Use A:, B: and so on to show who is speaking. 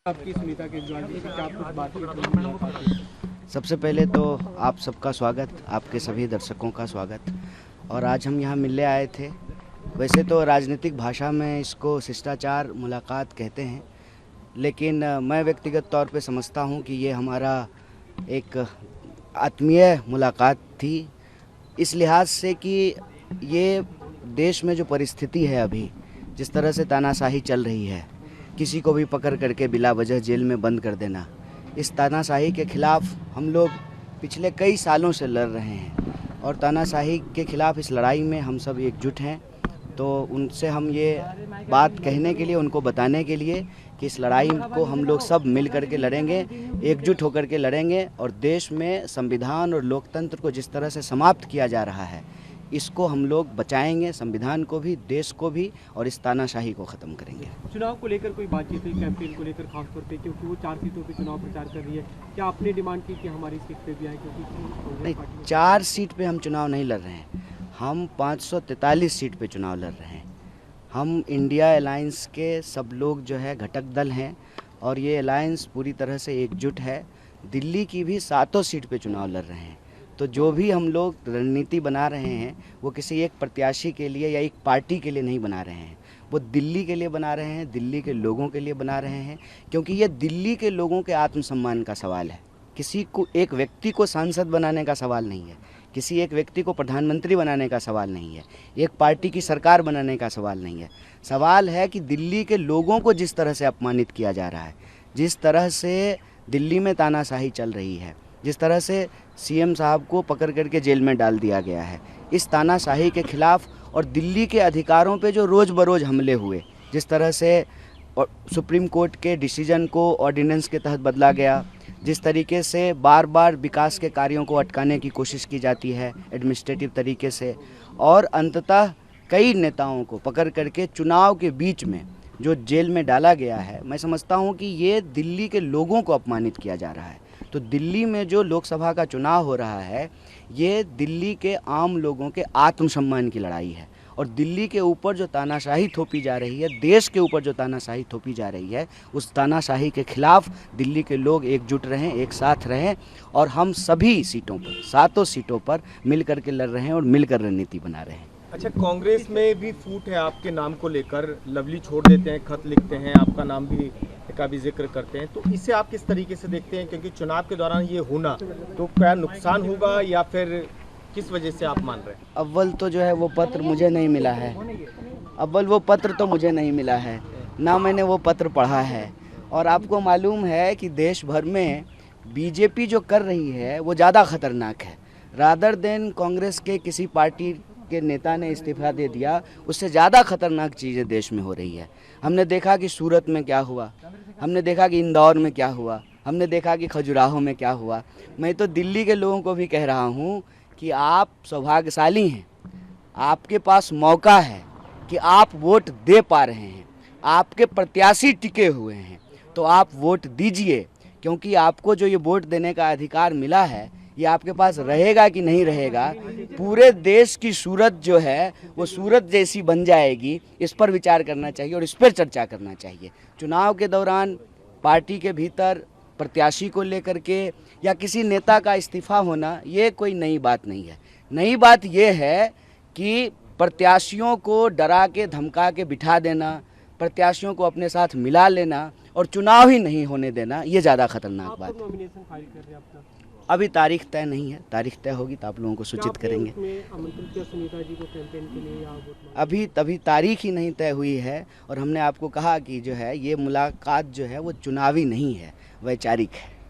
A: आपकी सुनीता केजरीवाल जी से क्या कुछ बातचीत हुई?
B: सबसे पहले तो आप सबका स्वागत, आपके सभी दर्शकों का स्वागत। और आज हम यहाँ मिलने आए थे। वैसे तो राजनीतिक भाषा में इसको शिष्टाचार मुलाकात कहते हैं, लेकिन मैं व्यक्तिगत तौर पे समझता हूँ कि ये हमारा एक आत्मीय मुलाकात थी, इस लिहाज से कि ये देश में जो परिस्थिति है अभी, जिस तरह से तानाशाही चल रही है, किसी को भी पकड़ करके बिला वजह जेल में बंद कर देना, इस तानाशाही के ख़िलाफ़ हम लोग पिछले कई सालों से लड़ रहे हैं और तानाशाही के ख़िलाफ़ इस लड़ाई में हम सब एकजुट हैं। तो उनसे हम ये बात कहने के लिए, उनको बताने के लिए कि इस लड़ाई को हम लोग सब मिल कर के लड़ेंगे, एकजुट होकर के लड़ेंगे और देश में संविधान और लोकतंत्र को जिस तरह से समाप्त किया जा रहा है, इसको हम लोग बचाएंगे, संविधान को भी, देश को भी, और इस तानाशाही को ख़त्म करेंगे।
A: चुनाव को लेकर कोई बातचीत हुई, कैंपेन को लेकर खासतौर पे, क्योंकि वो 4 सीटों पे चुनाव प्रचार कर रही है, क्या आपने डिमांड की कि हमारी सीट पे भी आए? क्योंकि
B: नहीं, 4 सीट पे हम चुनाव नहीं लड़ रहे हैं, हम 543 सीट पे चुनाव लड़ रहे हैं। हम इंडिया अलायंस के सब लोग जो है घटक दल हैं और ये अलायंस पूरी तरह से एकजुट है। दिल्ली की भी 7 सीट पे चुनाव लड़ रहे हैं। तो जो भी हम लोग रणनीति बना रहे हैं वो किसी एक प्रत्याशी के लिए या एक पार्टी के लिए नहीं बना रहे हैं, वो दिल्ली के लिए बना रहे हैं, दिल्ली के लोगों के लिए बना रहे हैं, क्योंकि ये दिल्ली के लोगों के आत्मसम्मान का सवाल है। किसी को, एक व्यक्ति को सांसद बनाने का सवाल नहीं है, किसी एक व्यक्ति को प्रधानमंत्री बनाने का सवाल नहीं है, एक पार्टी की सरकार बनाने का सवाल नहीं है। सवाल है कि दिल्ली के लोगों को जिस तरह से अपमानित किया जा रहा है, जिस तरह से दिल्ली में तानाशाही चल रही है, जिस तरह से सीएम साहब को पकड़ करके जेल में डाल दिया गया है, इस तानाशाही के खिलाफ और दिल्ली के अधिकारों पे जो रोज़ बरोज़ हमले हुए, जिस तरह से सुप्रीम कोर्ट के डिसीजन को ऑर्डिनेंस के तहत बदला गया, जिस तरीके से बार बार विकास के कार्यों को अटकाने की कोशिश की जाती है एडमिनिस्ट्रेटिव तरीके से, और अंततः कई नेताओं को पकड़ करके चुनाव के बीच में जो जेल में डाला गया है, मैं समझता हूँ कि ये दिल्ली के लोगों को अपमानित किया जा रहा है। तो दिल्ली में जो लोकसभा का चुनाव हो रहा है, ये दिल्ली के आम लोगों के आत्मसम्मान की लड़ाई है और दिल्ली के ऊपर जो तानाशाही थोपी जा रही है, देश के ऊपर जो तानाशाही थोपी जा रही है, उस तानाशाही के खिलाफ दिल्ली के लोग एकजुट रहें, एक साथ रहें और हम सभी सीटों पर, 7 सीटों पर मिल कर के लड़ रहे हैं और मिलकर रणनीति बना रहे हैं।
C: अच्छा, कांग्रेस में भी फूट है आपके नाम को लेकर, लवली छोड़ देते हैं, खत लिखते हैं, आपका नाम भी का भी जिक्र करते हैं, तो इसे आप किस तरीके से देखते हैं? क्योंकि चुनाव के दौरान ये होना तो क्या नुकसान होगा या फिर किस वजह से आप मान रहे हैं?
B: अव्वल तो जो है वो पत्र मुझे नहीं मिला है, अव्वल वो पत्र तो मुझे नहीं मिला है, ना मैंने वो पत्र पढ़ा है। और आपको मालूम है कि देश भर में बीजेपी जो कर रही है वो ज़्यादा खतरनाक है। रादर देन कांग्रेस के किसी पार्टी के नेता ने इस्तीफा दे दिया, उससे ज़्यादा खतरनाक चीज़ें देश में हो रही है। हमने देखा कि सूरत में क्या हुआ, हमने देखा कि इंदौर में क्या हुआ, हमने देखा कि खजुराहो में क्या हुआ। मैं तो दिल्ली के लोगों को भी कह रहा हूँ कि आप सौभाग्यशाली हैं, आपके पास मौका है कि आप वोट दे पा रहे हैं, आपके प्रत्याशी टिके हुए हैं, तो आप वोट दीजिए, क्योंकि आपको जो ये वोट देने का अधिकार मिला है, ये आपके पास रहेगा कि नहीं रहेगा, पूरे देश की सूरत जो है वो सूरत जैसी बन जाएगी, इस पर विचार करना चाहिए और इस पर चर्चा करना चाहिए। चुनाव के दौरान पार्टी के भीतर प्रत्याशी को लेकर के या किसी नेता का इस्तीफा होना, ये कोई नई बात नहीं है। नई बात ये है कि प्रत्याशियों को डरा के, धमका के बिठा देना, प्रत्याशियों को अपने साथ मिला लेना और चुनाव ही नहीं होने देना, ये ज़्यादा खतरनाक बात है।
A: नॉमिनेशन फाइल कर रहे हैं अपना?
B: अभी तारीख तय नहीं है, तारीख तय होगी तो आप लोगों को सूचित करेंगे।
A: आमंत्रित किया सुनीता जी को कैंपेन के लिए या वोट?
B: अभी तभी तारीख ही नहीं तय हुई है और हमने आपको कहा कि जो है ये मुलाकात जो है वो चुनावी नहीं है, वैचारिक है।